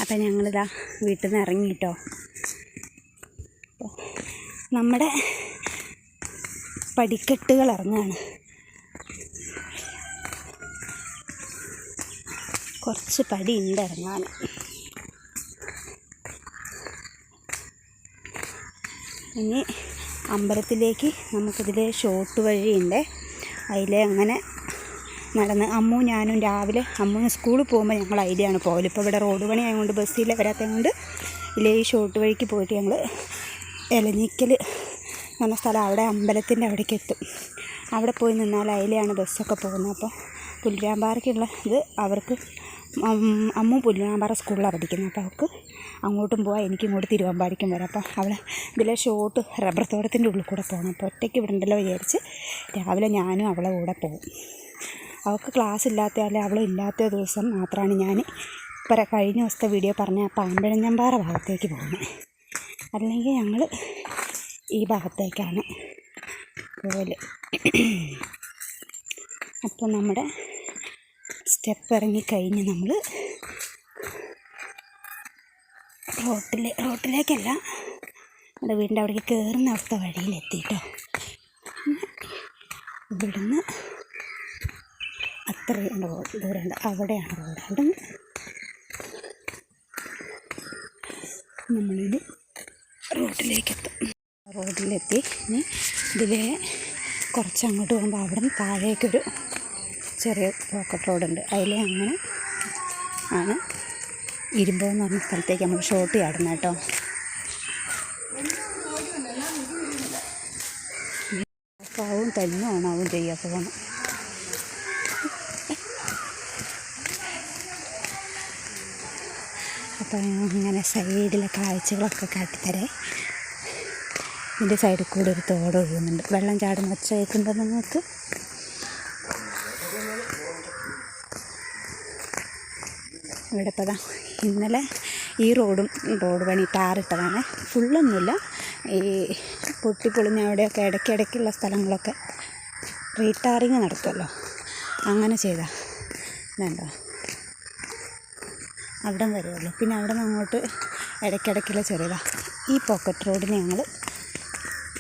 അപ്പം ഞങ്ങളിതാ വീട്ടിൽ നിന്ന് ഇറങ്ങി കേട്ടോ. നമ്മുടെ പടിക്കെട്ടുകൾ ഇറങ്ങുകയാണ്. കുറച്ച് പടി ഉണ്ട് ഇറങ്ങാൻ. ഇനി അമ്പലത്തിലേക്ക് നമുക്കിതിൽ ഷോർട്ട് വഴിയുണ്ട്. അതിൽ അങ്ങനെ നടന്ന് ഞാനും രാവിലെ അമ്മൂന് സ്കൂളിൽ പോകുമ്പോൾ ഞങ്ങൾ അതിലെയാണ് പോകല്. ഇപ്പോൾ ഇവിടെ റോഡ് പണി ആയതുകൊണ്ട് ബസ്സിൽ വരാത്തത് കൊണ്ട് ഇല്ലേ ഈ ഷോർട്ട് വഴിക്ക് പോയിട്ട് ഞങ്ങൾ എലഞ്ഞിക്കൽ എന്ന സ്ഥലം, അവിടെ അമ്പലത്തിൻ്റെ അവിടേക്ക് എത്തും. അവിടെ പോയി നിന്നാൽ അതിലെയാണ് ബസ്സൊക്കെ പോകുന്നത്. അപ്പോൾ പുല്ലുരാമ്പാറയ്ക്കുള്ള ഇത് അവർക്ക് അമ്മു പുല്ലുരാമ്പാറ സ്കൂളിലാണ് പഠിക്കുന്നത്. അപ്പോൾ അവർക്ക് അങ്ങോട്ടും പോകാം, എനിക്കിങ്ങോട്ട് തിരുവമ്പാടിക്കും വരാം. അപ്പോൾ അവിടെ ഇതിലെ ഷോർട്ട് റബ്ബർ തോട്ടത്തിൻ്റെ ഉള്ളിൽ കൂടെ പോകണം. അപ്പോൾ ഒറ്റയ്ക്ക് ഇവിടെ ഉണ്ടല്ലോ വിചാരിച്ച് രാവിലെ ഞാനും അവളെ കൂടെ പോകും. അവൾക്ക് ക്ലാസ് ഇല്ലാത്ത അവളില്ലാത്ത ദിവസം മാത്രമാണ് ഞാൻ ഇപ്പോൾ കഴിഞ്ഞ ദിവസത്തെ വീഡിയോ പറഞ്ഞ പാമ്പഴഞ്ഞമ്പാറ ഭാഗത്തേക്ക് പോകുന്നത്. അല്ലെങ്കിൽ ഞങ്ങൾ ഈ ഭാഗത്തേക്കാണ് പോകല്. അപ്പോൾ നമ്മുടെ സ്റ്റെപ്പ് ഇറങ്ങിക്കഴിഞ്ഞ് നമ്മൾ റോട്ടിലേക്കല്ല, നമ്മുടെ വീടിൻ്റെ അവിടേക്ക് കയറുന്ന അവിടുത്തെ വഴിയിലെത്തിയിട്ടോ. ഇവിടുന്ന് അത്രയും ദൂരമുണ്ട്, അവിടെയാണ് റോഡ്. അവിടെ നമ്മളിത് റോഡിലെത്തി. ഇനി ഇതിലെ കുറച്ചങ്ങോട്ട് പോകുമ്പോൾ അവിടെ നിന്ന് താഴേക്കൊരു ചെറിയ പോക്കറ്റ് റോഡുണ്ട്. അതിലെ അങ്ങനെ ആണ് ഇരുമ്പോന്ന് പറഞ്ഞ സ്ഥലത്തേക്ക് നമ്മൾ ഷോട്ട് ചാടുന്നത് കേട്ടോ. ആവും തന്നെയാണാവും ചെയ്യുക പോകണം. അപ്പം അങ്ങനെ സൈഡിലെ കാഴ്ചകളൊക്കെ കാട്ടിത്തരേ. ഇതിൻ്റെ സൈഡിൽ കൂടെ ഒരു തോട് ഒഴുകുന്നുണ്ട്. വെള്ളം ചാടുന്ന ഒച്ച കേൾക്കുമ്പോൾ നിങ്ങൾക്ക് ഇവിടെ ഇപ്പോൾ ഇന്നലെ ഈ റോഡ് പണി ടാറിട്ടതാണ്. ഫുള്ളൊന്നുമില്ല, ഈ പൊട്ടിപ്പൊളിഞ്ഞ അവിടെയൊക്കെ ഇടയ്ക്കിടയ്ക്കുള്ള സ്ഥലങ്ങളൊക്കെ റീടാറിങ് നടത്തുമല്ലോ, അങ്ങനെ ചെയ്താൽ ഇതുണ്ടോ അവിടെ വരുമല്ലോ. പിന്നെ അവിടെ നിന്ന് അങ്ങോട്ട് ഇടയ്ക്കിടയ്ക്കുള്ള ചെറിയതാണ്. ഈ പോക്കറ്റ് റോഡിന് ഞങ്ങൾ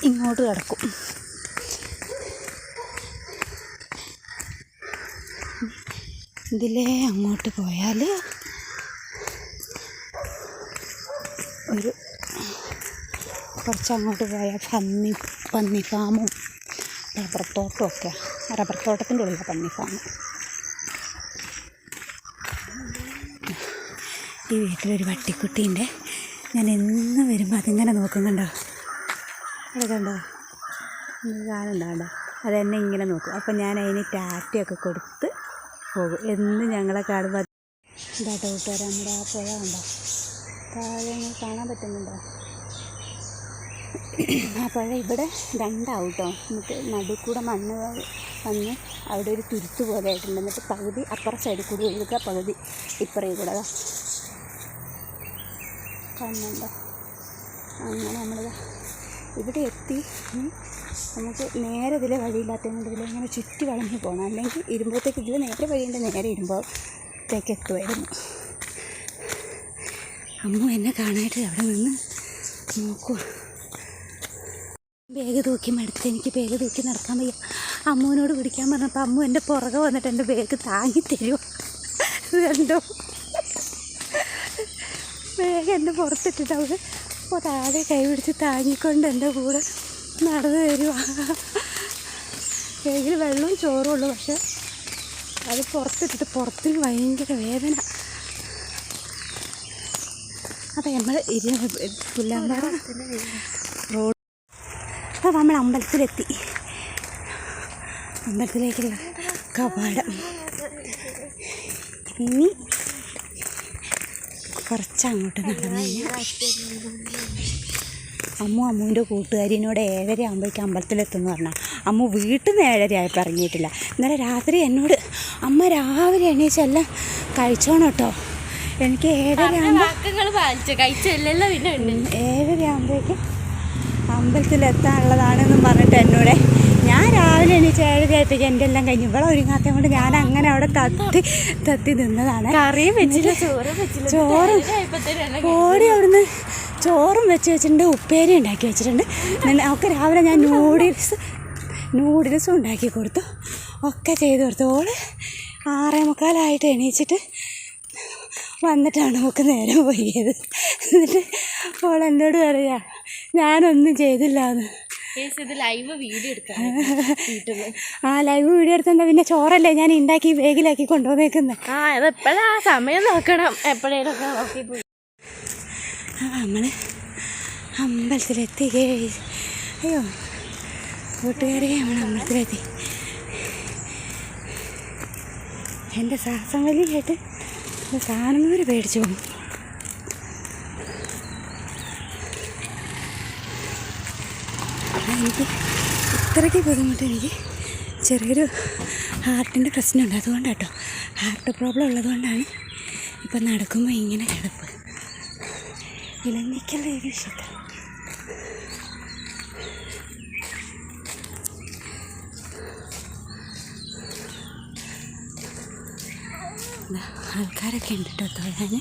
ഇങ്ങോട്ട് കിടക്കും. ഇതിലേ അങ്ങോട്ട് പോയാൽ ഒരു കുറച്ചങ്ങോട്ട് പോയാൽ പന്നി ഫാമും റബ്ബർ തോട്ടമൊക്കെ. റബ്ബർ തോട്ടത്തിൻ്റെ ഉള്ളിലാണ് പന്നി ഫാം. ഈ വീട്ടിലൊരു പട്ടിക്കുട്ടീൻ്റെ, ഞാൻ എന്ന് വരുമ്പോൾ അതിങ്ങനെ നോക്കുന്നുണ്ടോ, അത് കണ്ടോ, കാണുന്നുണ്ടോ, അതെന്നെ ഇങ്ങനെ നോക്കും. അപ്പം ഞാൻ അതിന് ടാറ്റയൊക്കെ കൊടുത്ത് പോകും. എന്ന് ഞങ്ങളെ കാണുമ്പോൾ ഇതാട്ടോ കൂട്ടുകാരെ, നമ്മുടെ ആ പുഴ കണ്ടോ, താഴെ കാണാൻ പറ്റുന്നുണ്ടോ? ആ പുഴ ഇവിടെ രണ്ടാവും കേട്ടോ. എന്നിട്ട് നടുക്കൂടെ മണ്ണ് വന്ന് അവിടെ ഒരു തുരുത്ത് പോലെ ആയിട്ടുണ്ട്. എന്നിട്ട് പകുതി അപ്പുറ സൈഡിൽ കൂടി ഒഴുകുക, പകുതി ഇപ്പുറയിൽ കൂടെ കാണുന്നുണ്ടോ. അങ്ങനെ നമ്മളിതാ ഇവിടെ എത്തി. നമുക്ക് നേരെ ഇതിലെ വഴിയില്ലാത്തതുകൊണ്ട് ഇതിലിങ്ങനെ ചുറ്റി വളഞ്ഞ് പോകണം. അല്ലെങ്കിൽ ഇരുമ്പോഴത്തേക്ക് ഇതിൽ നേരെ വഴിയുണ്ട്, നേരെ ഇരുമ്പോഴത്തേക്ക് എത്തുമായിരുന്നു. അമ്മു എന്നെ കാണാനായിട്ട് അവിടെ നിന്ന് നോക്കുക. ബാഗ് തൂക്കി മടുത്ത് എനിക്ക് ബാഗ് തൂക്കി നടക്കാൻ വയ്യ. അമ്മുവിനോട് പിടിക്കാൻ പറഞ്ഞപ്പോൾ അമ്മു എൻ്റെ പുറകെ വന്നിട്ട് എൻ്റെ ബാഗ് താങ്ങി തരുമോ. കണ്ടോ, ബാഗ് എൻ്റെ പുറത്തിട്ടിട്ട് അവിടെ താഴെ കൈ പിടിച്ച് താങ്ങിക്കൊണ്ട് എൻ്റെ കൂടെ നടന്നു തരുക. ബാഗിൽ വെള്ളവും ചോറും ഉള്ളു, പക്ഷെ അത് പുറത്തിട്ടിട്ട് പുറത്തിന് ഭയങ്കര വേദന. അപ്പം നമ്മൾ പുല്ലാമ്പാറ റോഡ്. അപ്പോൾ നമ്മൾ അമ്പലത്തിലെത്തി. അമ്പലത്തിലേക്കുള്ള കവാടം. ഇനി കുറച്ചങ്ങോട്ട് നടന്നു കഴിഞ്ഞാൽ അമ്മുവിൻ്റെ കൂട്ടുകാരിനോട് 7:30 ആകുമ്പോഴേക്കും അമ്പലത്തിലെത്തുമെന്ന് പറഞ്ഞാൽ അമ്മു വീട്ടിൽ നിന്ന് 7:30 ആയപ്പോൾ ഇറങ്ങിയിട്ടില്ല. ഇന്നലെ രാത്രി എന്നോട് അമ്മ രാവിലെ എണീച്ചെല്ലാം കഴിച്ചോണം കേട്ടോ, എനിക്ക് 7:30 ആകുമ്പോഴേക്കും അമ്പലത്തിലെത്താനുള്ളതാണെന്നും പറഞ്ഞിട്ട് എന്നോട് ഞാൻ രാവിലെ എണീച്ച് 7:30 എൻ്റെ എല്ലാം കഴിഞ്ഞു. ഇവിടെ ഒരുങ്ങാത്ത കൊണ്ട് ഞാൻ അങ്ങനെ അവിടെ തത്തി നിന്നതാണ്. കറിയും വെച്ചില്ല, ചോറും ഓടി അവിടുന്ന് ചോറും വെച്ചിട്ടുണ്ട്, ഉപ്പേരി ഉണ്ടാക്കി വെച്ചിട്ടുണ്ട്. ഒക്കെ രാവിലെ ഞാൻ നൂഡിൽസും ഉണ്ടാക്കി കൊടുത്തു, ഒക്കെ ചെയ്ത് കൊടുത്തു. ഓള് 6:45 എണീച്ചിട്ട് വന്നിട്ടാണ് നമുക്ക് നേരം പോയത്. എന്നിട്ട് ഓൾ എന്നോട് പറയാ ഞാനൊന്നും ചെയ്തില്ല എന്ന്. ലൈവ് വീഡിയോ എടുക്കാം. ലൈവ് വീഡിയോ എടുത്താൽ പിന്നെ ചോറല്ലേ ഞാൻ ഉണ്ടാക്കി ബാഗിലാക്കി കൊണ്ടുവന്നേക്കുന്നത്. അതെപ്പോഴാ സമയം നോക്കണം, എപ്പോഴേലൊക്കെ നോക്കി പോയി. നമ്മൾ അമ്പലത്തിലെത്തി. അയ്യോ കൂട്ടുകാരെ, നമ്മൾ അമ്പലത്തിലെത്തി. എൻ്റെ ശ്വാസം വലി കേട്ട് കാണുന്നവർ പേടിച്ചു പോകും. എനിക്ക് ഇത്രയ്ക്ക് ബുദ്ധിമുട്ട്, എനിക്ക് ചെറിയൊരു ഹാർട്ടിൻ്റെ പ്രശ്നമുണ്ട്. അതുകൊണ്ടാണ് കേട്ടോ, ഹാർട്ട് പ്രോബ്ലം ഉള്ളതുകൊണ്ടാണ് ഇപ്പം നടക്കുമ്പോൾ ഇങ്ങനെ കിടപ്പ്. ഇലഞ്ഞിക്കൽ ദേവി ക്ഷേത്രം. ആൾക്കാരൊക്കെ ഉണ്ട് കേട്ടോ തൊഴാൻ.